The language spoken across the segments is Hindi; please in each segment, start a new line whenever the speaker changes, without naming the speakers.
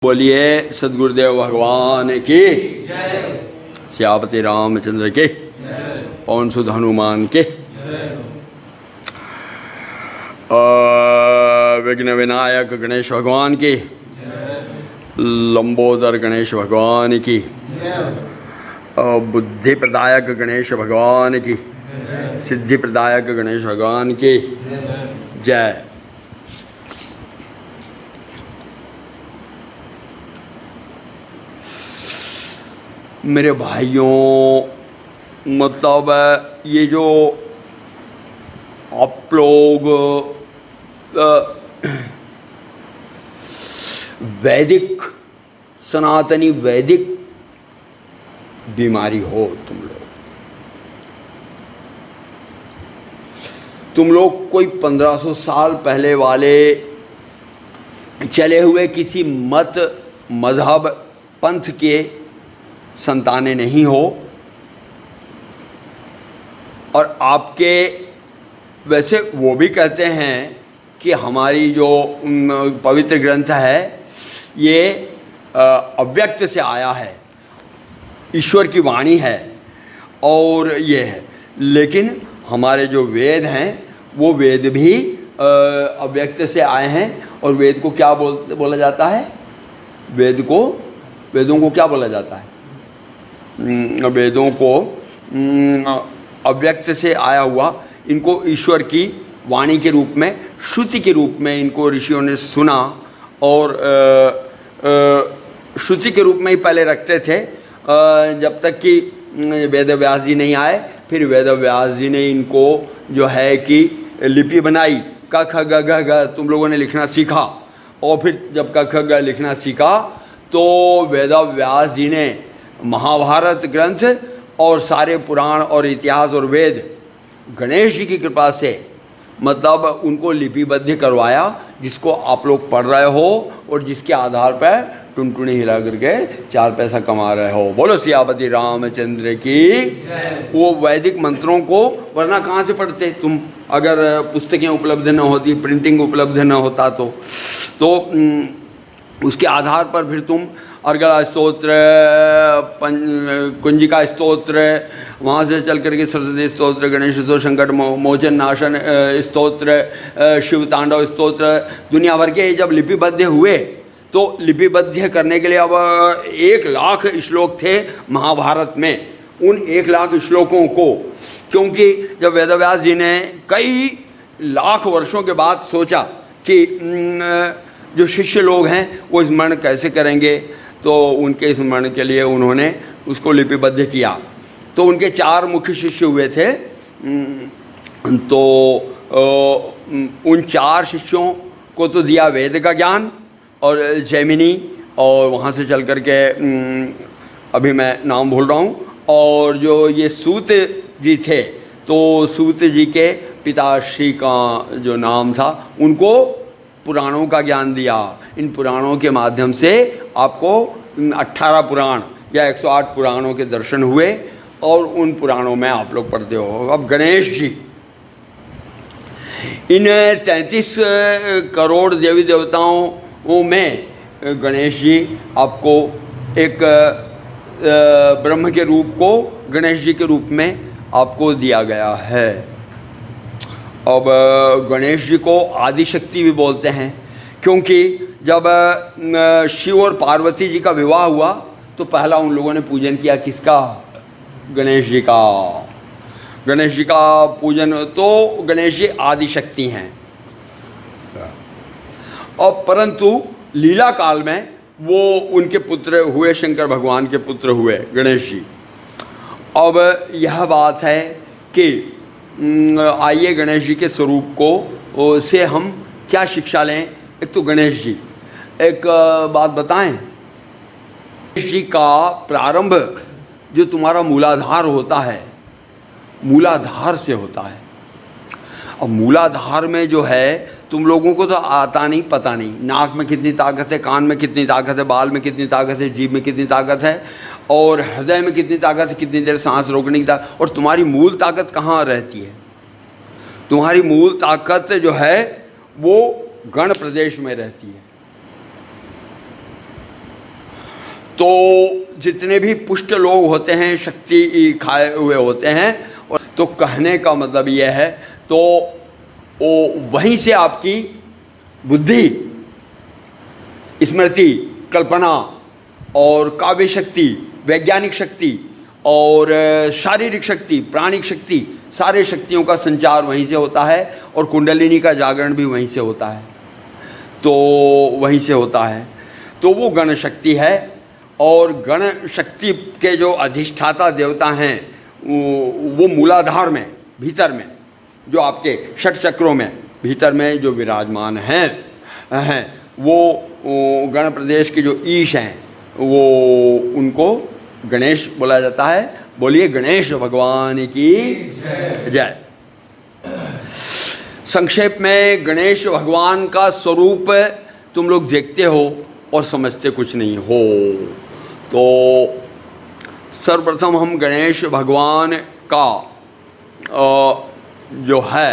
बोलिए सदगुरुदेव भगवान की जय, श्यापति रामचंद्र के, पवन सुत हनुमान के, विघ्न विनायक गणेश भगवान की, लंबोदर गणेश भगवान की, बुद्धि प्रदायक गणेश भगवान की, सिद्धि प्रदायक गणेश भगवान की जय। मेरे भाइयों, मतलब ये जो आप लोग वैदिक सनातनी वैदिक बीमारी हो, तुम लोग कोई 1500 साल पहले वाले चले हुए किसी मत मजहब पंथ के संतानें नहीं हो, और आपके वैसे वो भी कहते हैं कि हमारी जो पवित्र ग्रंथ है ये अव्यक्त से आया है, ईश्वर की वाणी है और ये है, लेकिन हमारे जो वेद हैं वो वेद भी अव्यक्त से आए हैं। और वेद को क्या बोला जाता है? वेदों को क्या बोला जाता है? वेदों को अव्यक्त से आया हुआ, इनको ईश्वर की वाणी के रूप में, श्रुति के रूप में इनको ऋषियों ने सुना, और श्रुति के रूप में ही पहले रखते थे जब तक कि वेद व्यास जी नहीं आए। फिर वेद व्यास जी ने इनको जो है कि लिपि बनाई, क ख ग घ घ तुम लोगों ने लिखना सीखा, और फिर जब क ख ग लिखना सीखा तो वेद व्यास जी ने महाभारत ग्रंथ और सारे पुराण और इतिहास और वेद गणेश जी की कृपा से मतलब उनको लिपिबद्ध करवाया, जिसको आप लोग पढ़ रहे हो और जिसके आधार पर टुनटुनी हिला करके 4 पैसा कमा रहे हो। बोलो सियापति रामचंद्र की। वो वैदिक मंत्रों को वरना कहाँ से पढ़ते तुम, अगर पुस्तकें उपलब्ध न होती, प्रिंटिंग उपलब्ध न होता तो उसके आधार पर फिर तुम अर्गला स्तोत्र, कुंजिका स्तोत्र, वहाँ से चल करके सरस्वती स्तोत्र, गणेश स्तोत्र, संकट मोचन नाशन स्तोत्र, शिव तांडव स्तोत्र, दुनिया भर के जब लिपिबद्ध हुए तो लिपिबद्ध करने के लिए अब 1 लाख श्लोक थे महाभारत में। उन 1 लाख श्लोकों को, क्योंकि जब वेदव्यास जी ने कई लाख वर्षों के बाद सोचा कि जो शिष्य लोग हैं वो स्मरण कैसे करेंगे, तो उनके स्मरण के लिए उन्होंने उसको लिपिबद्ध किया। तो उनके 4 मुख्य शिष्य हुए थे। तो उन 4 शिष्यों को तो दिया वेद का ज्ञान और जैमिनी, और वहाँ से चल कर के अभी मैं नाम भूल रहा हूँ, और जो ये सूत जी थे तो सूत जी के पिताश्री का जो नाम था उनको पुराणों का ज्ञान दिया। इन पुराणों के माध्यम से आपको 18 पुराण या 108 पुराणों के दर्शन हुए, और उन पुराणों में आप लोग पढ़ते हो। अब गणेश जी, इन 33 करोड़ देवी देवताओं में गणेश जी आपको एक ब्रह्म के रूप को गणेश जी के रूप में आपको दिया गया है। अब गणेश जी को आदि शक्ति भी बोलते हैं, क्योंकि जब शिव और पार्वती जी का विवाह हुआ तो पहला उन लोगों ने पूजन किया किसका? गणेश जी का। गणेश जी का पूजन, तो गणेश जी आदि शक्ति हैं। और परंतु लीला काल में वो उनके पुत्र हुए, शंकर भगवान के पुत्र हुए गणेश जी। अब यह बात है कि आइए गणेश जी के स्वरूप को से हम क्या शिक्षा लें। एक तो गणेश जी, एक बात बताएं, गणेश जी का प्रारंभ जो तुम्हारा मूलाधार होता है, मूलाधार से होता है। और मूलाधार में जो है तुम लोगों को तो आता नहीं, पता नहीं, नाक में कितनी ताकत है, कान में कितनी ताकत है, बाल में कितनी ताकत है, जीभ में कितनी ताकत है, और हृदय में कितनी ताकत है, कितनी देर सांस रोकने की ताकत। और तुम्हारी मूल ताकत कहाँ रहती है? तुम्हारी मूल ताकत जो है वो गण प्रदेश में रहती है। तो जितने भी पुष्ट लोग होते हैं, शक्ति खाए हुए होते हैं, तो कहने का मतलब यह है, तो वो वहीं से आपकी बुद्धि, स्मृति, कल्पना और काव्य शक्ति, वैज्ञानिक शक्ति और शारीरिक शक्ति, प्राणिक शक्ति, सारे शक्तियों का संचार वहीं से होता है और कुंडलिनी का जागरण भी वहीं से होता है। तो वहीं से होता है, तो वो गण शक्ति है। और गण शक्ति के जो अधिष्ठाता देवता हैं वो मूलाधार में, भीतर में, जो आपके षट चक्रों में भीतर में जो विराजमान हैं वो गण प्रदेश के जो ईश हैं वो उनको गणेश बोला जाता है। बोलिए गणेश भगवान की जय। संक्षेप में गणेश भगवान का स्वरूप तुम लोग देखते हो और समझते कुछ नहीं हो। तो सर्वप्रथम हम गणेश भगवान का जो है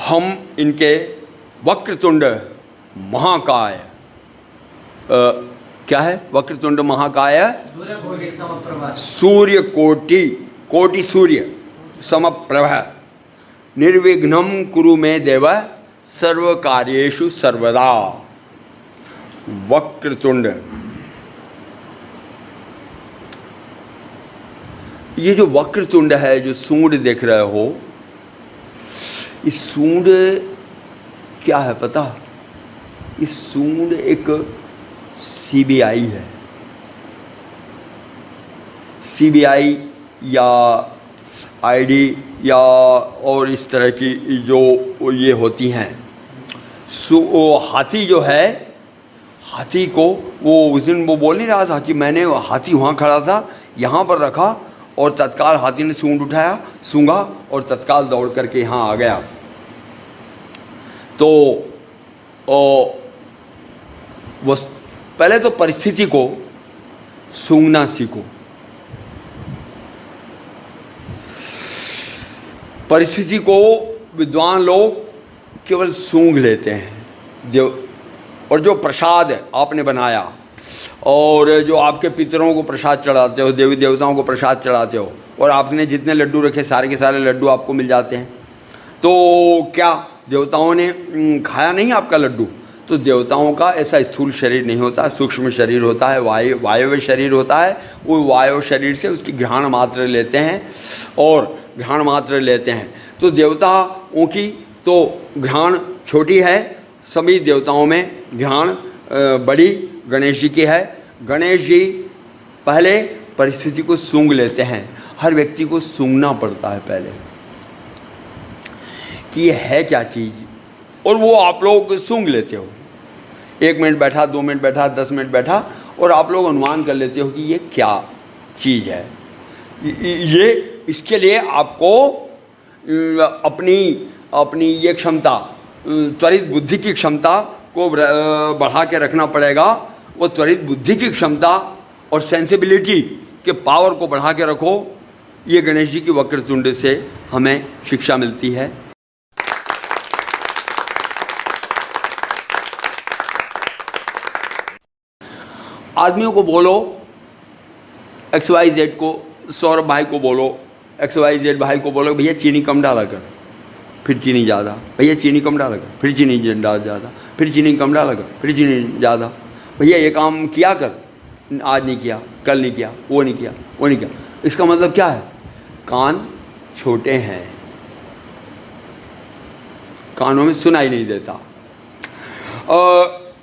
हम इनके वक्रतुंड महाकाय, क्या है वक्रतुंड महाकाय? सूर्य कोटि, कोटि सूर्य समप्रभ, निर्विघ्नं कुरु मे देव सर्व कार्येषु सर्वदा। वक्रतुंड, ये जो वक्रतुंड है, जो सूंड देख रहे हो, इस सूंड क्या है पता? इस सूंड एक सीबीआई है। सीबीआई या आईडी या और इस तरह की जो ये होती हैं। हाथी जो है, हाथी को वो उस दिन वो बोल नहीं रहा था कि मैंने हाथी वहाँ खड़ा था, यहाँ पर रखा और तत्काल हाथी ने सूंड उठाया, सूंघा और तत्काल दौड़ करके यहाँ आ गया। तो वो पहले तो परिस्थिति को सूंघना सीखो। परिस्थिति को विद्वान लोग केवल सूंघ लेते हैं। देव और जो प्रसाद आपने बनाया और जो आपके पितरों को प्रसाद चढ़ाते हो, देवी देवताओं को प्रसाद चढ़ाते हो, और आपने जितने लड्डू रखे सारे के सारे लड्डू आपको मिल जाते हैं। तो क्या देवताओं ने खाया नहीं आपका लड्डू? तो देवताओं का ऐसा स्थूल शरीर नहीं होता, सूक्ष्म शरीर होता है, वायव्य शरीर होता है। वो वायव्य शरीर से उसकी घ्राण मात्र लेते हैं और घ्राण मात्र लेते हैं। तो देवताओं की तो घ्राण छोटी है, सभी देवताओं में घ्राण बड़ी गणेश जी की है। गणेश जी पहले परिस्थिति को सूंघ लेते हैं। हर व्यक्ति को सूंघना पड़ता है पहले कि ये है क्या चीज़, और वो आप लोग सूंघ लेते हो। 1 मिनट बैठा, 2 मिनट बैठा, 10 मिनट बैठा, और आप लोग अनुमान कर लेते हो कि ये क्या चीज़ है। ये इसके लिए आपको अपनी ये क्षमता, त्वरित बुद्धि की क्षमता को बढ़ा के रखना पड़ेगा। वो त्वरित बुद्धि की क्षमता और सेंसिबिलिटी के पावर को बढ़ा के रखो। ये गणेश जी की वक्रतुंड से हमें शिक्षा मिलती है। आदमियों को बोलो, XYZ को, सौरभ भाई को बोलो, XYZ भाई को बोलो भैया चीनी कम डाला कर, फिर चीनी ज़्यादा, भैया चीनी कम डाला कर, फिर चीनी ज़्यादा, फिर चीनी कम डाला कर, फिर चीनी ज़्यादा, भैया ये काम किया कर, आज नहीं किया, कल नहीं किया, वो नहीं किया, वो नहीं किया। इसका मतलब क्या है? कान छोटे हैं, कानों में सुनाई नहीं देता।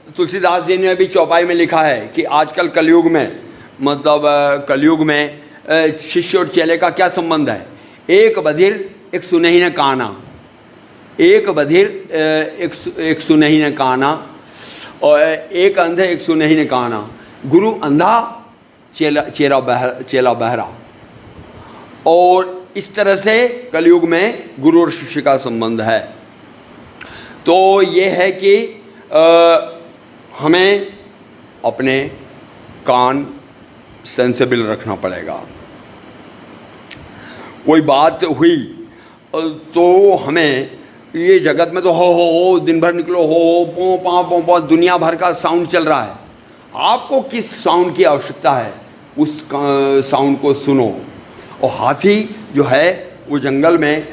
तुलसीदास जी ने अभी चौपाई में लिखा है कि आजकल कलयुग में, मतलब कलयुग में शिष्य और चेले का क्या संबंध है? एक बधिर एक सुनही न काना, एक बधिर एक सुनही न काना, और एक अंधे एक सुनही न काना। गुरु अंधा, चेला बहरा। और इस तरह से कलयुग में गुरु और शिष्य का संबंध है। तो ये है कि हमें अपने कान सेंसिबल रखना पड़ेगा। कोई बात हुई तो हमें ये जगत में तो हो दिन भर निकलो, हो पो पो दुनिया भर का साउंड चल रहा है। आपको किस साउंड की आवश्यकता है, उस साउंड को सुनो। और हाथी जो है वो जंगल में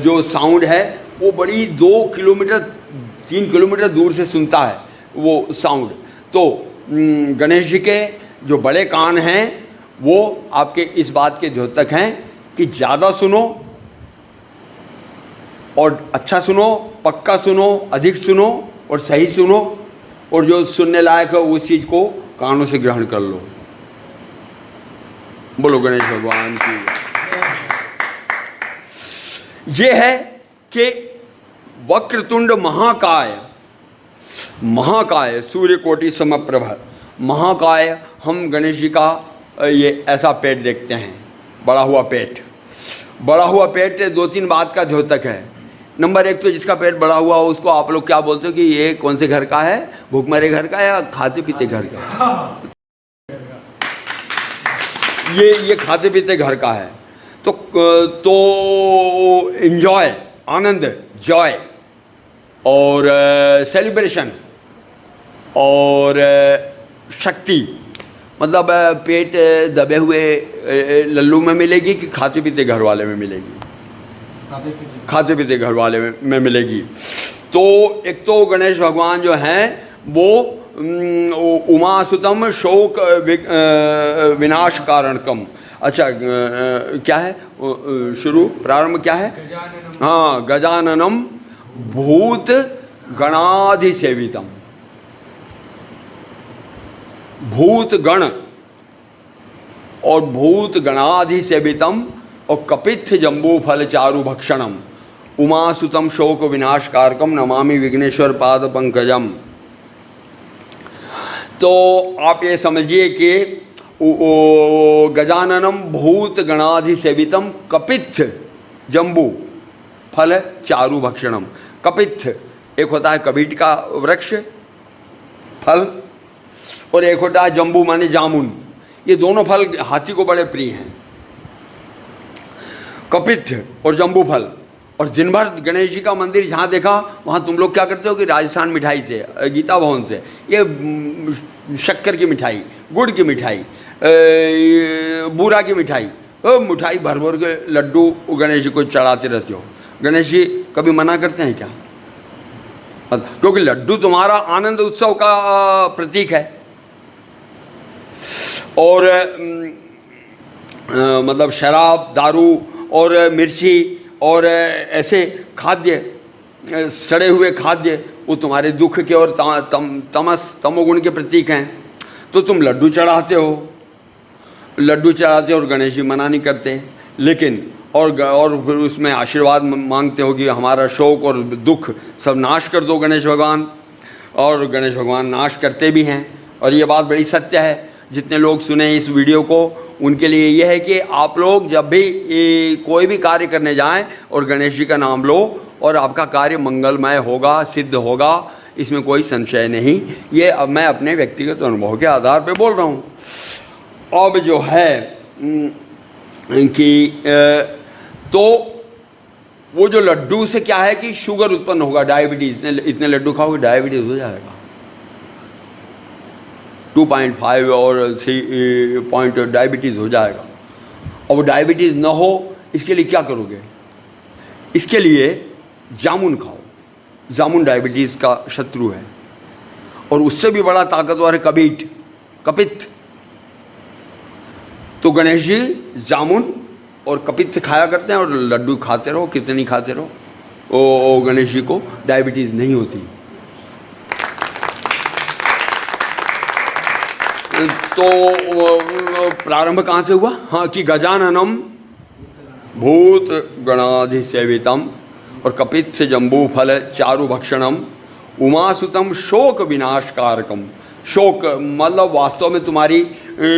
जो साउंड है वो बड़ी 2 किलोमीटर 3 किलोमीटर दूर से सुनता है वो साउंड। तो गणेश जी के जो बड़े कान हैं वो आपके इस बात के द्योतक हैं कि ज़्यादा सुनो और अच्छा सुनो, पक्का सुनो, अधिक सुनो और सही सुनो, और जो सुनने लायक है उस चीज़ को कानों से ग्रहण कर लो। बोलो गणेश भगवान की। ये है कि वक्रतुंड महाकाय, महाकाय सूर्य कोटि समप्रभ, महाकाय हम गणेश जी का ये ऐसा पेट देखते हैं, बड़ा हुआ पेट। बड़ा हुआ पेट 2-3 बात का द्योतक है। नंबर 1 तो जिसका पेट बड़ा हुआ हो उसको आप लोग क्या बोलते हो कि ये कौन से घर का है, भूखमरे घर का या खाते पीते घर का? ये खाते पीते घर का है। तो एंजॉय, आनंद, जॉय और सेलिब्रेशन और शक्ति, मतलब पेट दबे हुए लल्लू में मिलेगी कि खाते पीते घर वाले में मिलेगी? खाते पीते घर वाले में मिलेगी। तो एक तो गणेश भगवान जो हैं वो उमासुतम शोक विनाश कारणकम। अच्छा क्या है शुरू प्रारंभ क्या है? हाँ, गजाननम भूत गणाधिसेवितम। भूत गण और भूत गणाधिसेवितम और कपित्थ जम्बू फल चारु भक्षणम उमासुतम शोक विनाशकारकम नमामि विघ्नेश्वर पाद पंकजम। तो आप ये समझिए कि गजाननम भूत गणाधिसेवितम कपित्थ जम्बू फल चारु भक्षणम। कपित्थ एक होता है कबीट का वृक्ष फल, और एक होता है जम्बू माने जामुन। ये दोनों फल हाथी को बड़े प्रिय हैं, कपित्थ और जम्बू फल। और दिन भर गणेश जी का मंदिर जहाँ देखा वहाँ तुम लोग क्या करते हो कि राजस्थान मिठाई से, गीता भवन से ये शक्कर की मिठाई, गुड़ की मिठाई, बूरा की मिठाई, मिठाई भर भर के लड्डू गणेश जी को चढ़ाते रहते हो। गणेश जी कभी मना करते हैं क्या? क्योंकि लड्डू तुम्हारा आनंद उत्सव का प्रतीक है। और मतलब शराब, दारू और मिर्ची और ऐसे खाद्य, सड़े हुए खाद्य, वो तुम्हारे दुख के और तमोगुण के प्रतीक हैं। तो तुम लड्डू चढ़ाते हो, लड्डू चढ़ाते हो और गणेश जी मना नहीं करते। लेकिन और फिर उसमें आशीर्वाद मांगते हो कि हमारा शोक और दुख सब नाश कर दो गणेश भगवान। और गणेश भगवान नाश करते भी हैं। और ये बात बड़ी सत्य है। जितने लोग सुने इस वीडियो को उनके लिए यह है कि आप लोग जब भी कोई भी कार्य करने जाएं और गणेश जी का नाम लो और आपका कार्य मंगलमय होगा, सिद्ध होगा, इसमें कोई संशय नहीं। ये अब मैं अपने व्यक्तिगत अनुभव के आधार पे बोल रहा हूँ। अब जो है कि तो वो जो लड्डू से क्या है कि शुगर उत्पन्न होगा, डायबिटीज़। इतने लड्डू खाओगे डायबिटीज़ हो जाएगा। 2.5 और 3 पॉइंट डायबिटीज़ हो जाएगा। और वो डायबिटीज़ ना हो इसके लिए क्या करोगे? इसके लिए जामुन खाओ। जामुन डायबिटीज़ का शत्रु है। और उससे भी बड़ा ताकतवर है कपित्थ। तो गणेश जी जामुन और कपित्थ खाया करते हैं और लड्डू खाते रहो, कितनी खाते रहो, ओ गणेश जी को डायबिटीज़ नहीं होती। तो प्रारंभ कहाँ से हुआ? हाँ, कि गजाननम भूत गणाधिसेवितम और कपित्थ जम्बू फल चारु भक्षणम उमासुतम शोक विनाशकारकम। शोक मतलब वास्तव में तुम्हारी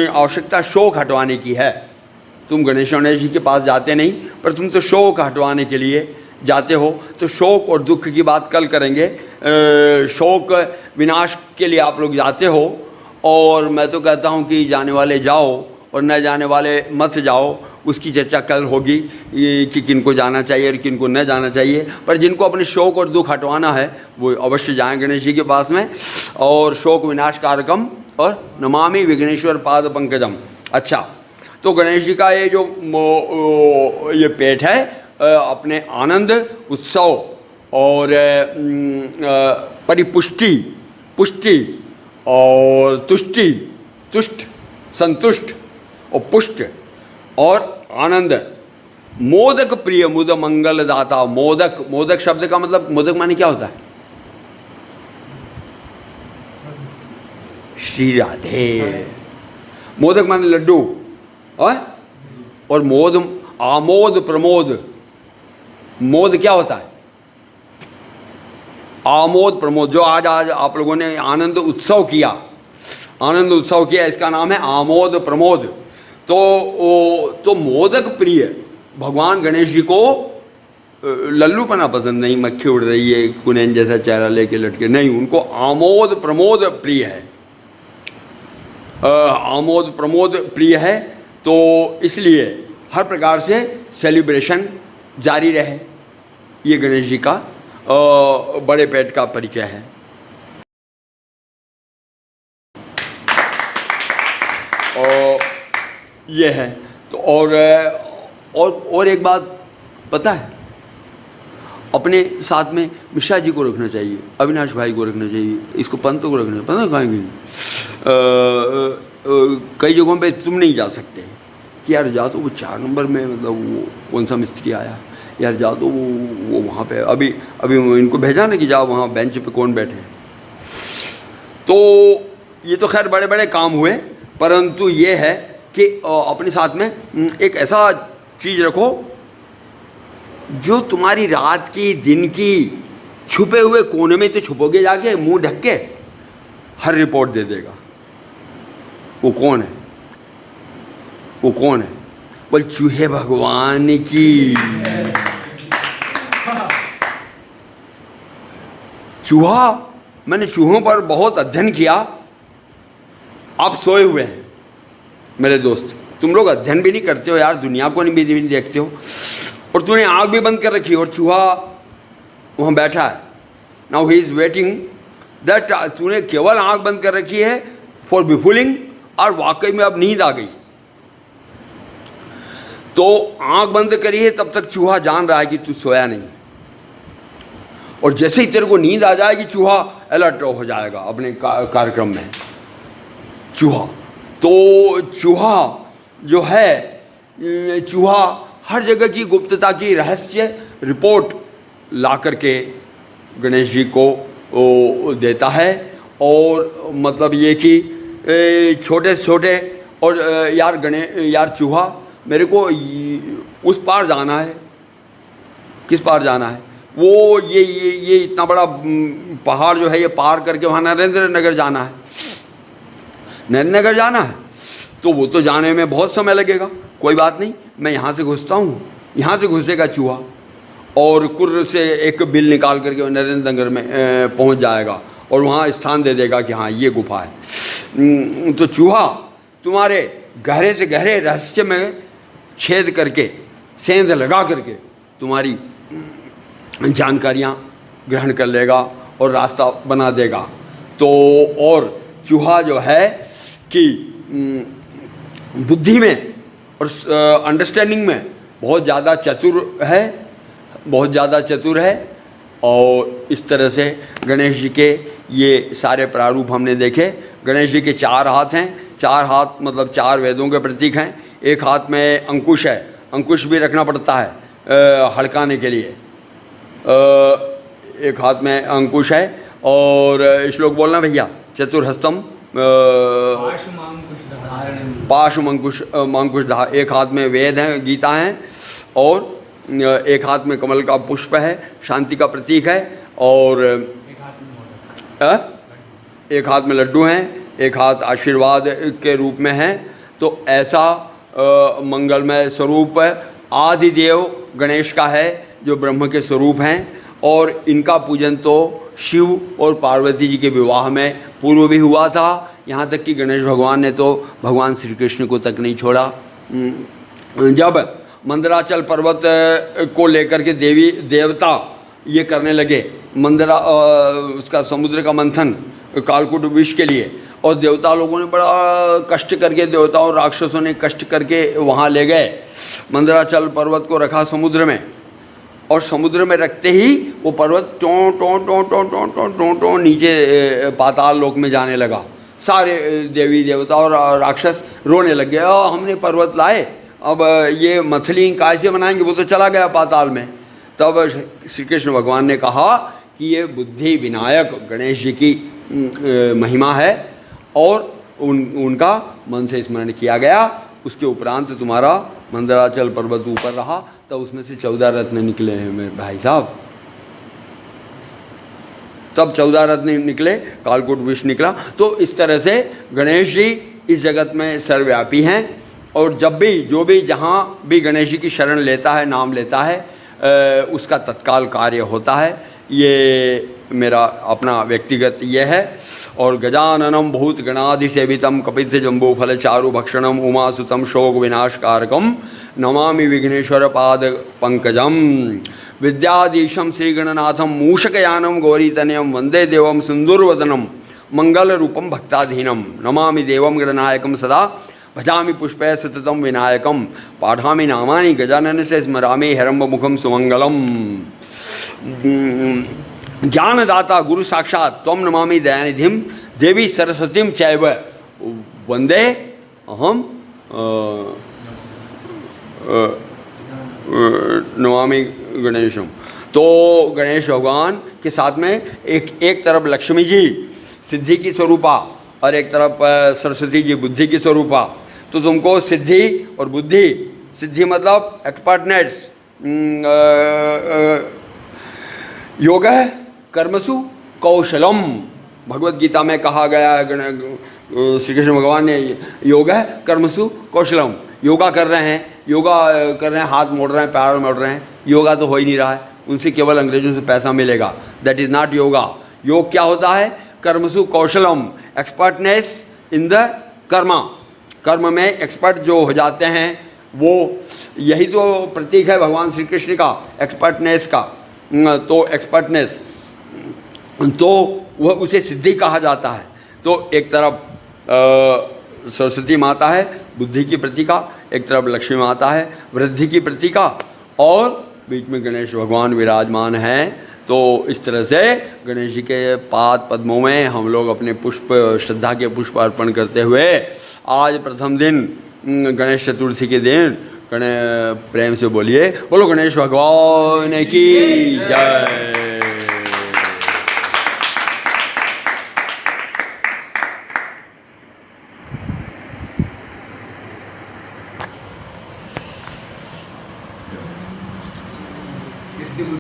आवश्यकता शोक हटवाने की है। तुम गणेश जी के पास जाते नहीं, पर तुम तो शोक हटवाने के लिए जाते हो। तो शोक और दुख की बात कल करेंगे। शोक विनाश के लिए आप लोग जाते हो। और मैं तो कहता हूँ कि जाने वाले जाओ और न जाने वाले मत जाओ। उसकी चर्चा कल होगी कि किनको जाना चाहिए और किनको न जाना चाहिए। पर जिनको अपने शोक और दुख हटवाना है वो अवश्य जाएं गणेश जी के पास में। और शोक विनाश कारकम और नमामि विघ्नेश्वर पाद पंकजम। अच्छा, तो गणेश जी का ये जो ये पेट है अपने आनंद, उत्सव और परिपुष्टि, पुष्टि और तुष्टि, तुष्ट संतुष्ट और पुष्ट और आनंद, मोदक प्रिय मुद मंगल दाता। मोदक, मोदक शब्द का मतलब, मोदक माने क्या होता है? श्री राधे। मोदक माने लड्डू और मोद, आमोद प्रमोद। मोद क्या होता है? आमोद प्रमोद। जो आज आप लोगों ने आनंद उत्सव किया, आनंद उत्सव किया, इसका नाम है आमोद प्रमोद। तो मोदक प्रिय भगवान गणेश जी को लल्लूपना पसंद नहीं, मक्खी उड़ रही है कुनैन जैसा चेहरा लेके लटके नहीं, उनको आमोद प्रमोद प्रिय है, आमोद प्रमोद प्रिय है। तो इसलिए हर प्रकार से सेलिब्रेशन जारी रहे, ये गणेश जी का बड़े पेट का परिचय है। और ये है तो और एक बात पता है, अपने साथ में मिश्रा जी को रखना चाहिए, अविनाश भाई को रखना चाहिए, इसको पंत को रखना चाहिए। पता कहेंगे कई जगहों पे तुम नहीं जा सकते कि यार जा तो वो 4 नंबर में, मतलब वो कौन सा मिस्त्री आया यार, जा तो वो वहाँ पे अभी इनको भेजा ना कि जाओ वहाँ बेंच पे कौन बैठे। तो ये तो खैर बड़े बड़े काम हुए, परंतु ये है कि अपने साथ में एक ऐसा चीज़ रखो जो तुम्हारी रात की, दिन की छुपे हुए कोने में तो छुपोगे जाके मुंह ढक के, हर रिपोर्ट दे देगा। वो कौन है? वो कौन है? बोल चूहे भगवान की। चूहा, मैंने चूहों पर बहुत अध्ययन किया। आप सोए हुए हैं मेरे दोस्त, तुम लोग अध्ययन भी नहीं करते हो यार, दुनिया को नहीं देखते हो, और तूने आँख भी बंद कर रखी और चूहा वहाँ बैठा है। Now he is waiting that, तूने केवल आँख बंद कर रखी है फॉर बिफुलिंग, और वाकई में अब नींद आ गई। तो आँख बंद करी है तब तक चूहा जान रहा है कि तू सोया नहीं, और जैसे ही तेरे को नींद आ जाएगी चूहा अलर्ट हो जाएगा अपने कार्यक्रम में। चूहा, तो चूहा जो है, चूहा हर जगह की गुप्तता की रहस्य रिपोर्ट ला करके गणेश जी को देता है। और मतलब ये कि छोटे से छोटे, और यार चूहा मेरे को उस पार जाना है। किस पार जाना है? वो ये इतना बड़ा पहाड़ जो है ये पार करके वहाँ नरेंद्र नगर जाना है, नरेंद्र नगर जाना है। तो वो तो जाने में बहुत समय लगेगा, कोई बात नहीं, मैं यहाँ से घुसता हूँ। यहाँ से घुसेगा चूहा और कुर्र से एक बिल निकाल करके नरेंद्र नगर में पहुँच जाएगा और वहाँ स्थान दे देगा कि हाँ ये गुफा है। तो चूहा तुम्हारे गहरे से गहरे रहस्य में छेद करके, सेंध लगा करके तुम्हारी जानकारियाँ ग्रहण कर लेगा और रास्ता बना देगा। तो और चूहा जो है कि बुद्धि में और अंडरस्टैंडिंग में बहुत ज़्यादा चतुर है, बहुत ज़्यादा चतुर है। और इस तरह से गणेश जी के ये सारे प्रारूप हमने देखे। गणेश जी के 4 हाथ हैं, 4 हाथ मतलब 4 वेदों के प्रतीक हैं। एक हाथ में अंकुश है, अंकुश भी रखना पड़ता है हड़काने के लिए। एक हाथ में अंकुश है। और श्लोक बोलना भैया, चतुर्हस्तम पाशुमंकुश धा। एक हाथ में वेद हैं, गीता हैं, और एक हाथ में कमल का पुष्प है, शांति का प्रतीक है। और एक हाथ में लड्डू हैं, एक हाथ आशीर्वाद के रूप में है। तो ऐसा मंगलमय स्वरूप आदिदेव गणेश का है जो ब्रह्म के स्वरूप हैं। और इनका पूजन तो शिव और पार्वती जी के विवाह में पूर्व भी हुआ था। यहाँ तक कि गणेश भगवान ने तो भगवान श्री कृष्ण को तक नहीं छोड़ा। जब मंदराचल पर्वत को लेकर के देवी देवता ये करने लगे, उसका समुद्र का मंथन कालकूट विष के लिए, और देवता लोगों ने बड़ा कष्ट करके, देवताओं राक्षसों ने कष्ट करके वहाँ ले गए, मंदराचल पर्वत को रखा समुद्र में, और समुद्र में रखते ही वो पर्वत टों टों टों टों टों टों टों टों नीचे पाताल लोक में जाने लगा। सारे देवी देवता और राक्षस रोने लग गए, हमने पर्वत लाए, अब ये मछली कैसे बनाएंगे, वो तो चला गया पाताल में। तब श्री कृष्ण भगवान ने कहा कि ये बुद्धि विनायक गणेश जी की महिमा है, और उनका मन से स्मरण किया गया। उसके उपरांत तुम्हारा मंदराचल पर्वत ऊपर रहा, तब उसमें से 14 रत्न निकले हैं मेरे भाई साहब, तब 14 रत्न निकले, कालकूट विष निकला। तो इस तरह से गणेश जी इस जगत में सर्वव्यापी हैं, और जब भी जो भी जहाँ भी गणेश जी की शरण लेता है, नाम लेता है, उसका तत्काल कार्य होता है। ये मेरा अपना व्यक्तिगत ये है। और गजाननम भूत गणाधि सेवितम कपित जम्बू फल चारु भक्षणम उमासुतम शोक विनाशकारकम नमामि विघ्नेश्वर पाद पंकजम विद्याधीशम श्रीगणनाथम मूषकयानम गौरीतनयम वंदे देवम सिंदूरवदनम मंगल रूपम भक्ताधीनम नमामि देवम गणनायकम सदा भजामि पुष्पै सततम विनायकम पाठामि नामानि गजानन से स्मरामि हेरम्ब मुखम सुमंगलम। ज्ञानदाता गुरु साक्षात त्वं नमामि दयानिधिम देवी सरस्वतीम चैव वंदे अहम नमामि गणेशम। तो गणेश भगवान के साथ में एक तरफ लक्ष्मी जी सिद्धि की स्वरूपा और एक तरफ सरस्वती जी बुद्धि की स्वरूपा। तो तुमको सिद्धि और बुद्धि, सिद्धि मतलब एक्सपर्टनेस, योग कर्मसु कौशलम, भगवत गीता में कहा गया है, श्री कृष्ण भगवान ने योग कर्मसु कौशलम, योगा कर रहे हैं, हाथ मोड़ रहे हैं, पैर मोड़ रहे हैं, योगा तो हो ही नहीं रहा है, उनसे केवल अंग्रेजों से पैसा मिलेगा, दैट इज़ नॉट योगा। योग क्या होता है? कर्मसु कौशलम, एक्सपर्टनेस इन द कर्मा, कर्म में एक्सपर्ट जो हो जाते हैं, वो यही तो प्रतीक है भगवान श्री कृष्ण का, एक्सपर्टनेस का। तो एक्सपर्टनेस तो वह उसे सिद्धि कहा जाता है। तो एक तरफ सरस्वती माता है बुद्धि की प्रतीका, एक तरफ लक्ष्मी माता है वृद्धि की प्रतीका, और बीच में गणेश भगवान विराजमान हैं। तो इस तरह से गणेश जी के पाद पद्मों में हम लोग अपने पुष्प, श्रद्धा के पुष्प अर्पण करते हुए आज प्रथम दिन गणेश चतुर्थी के दिन प्रेम से बोलिए बोलो गणेश भगवान की जय।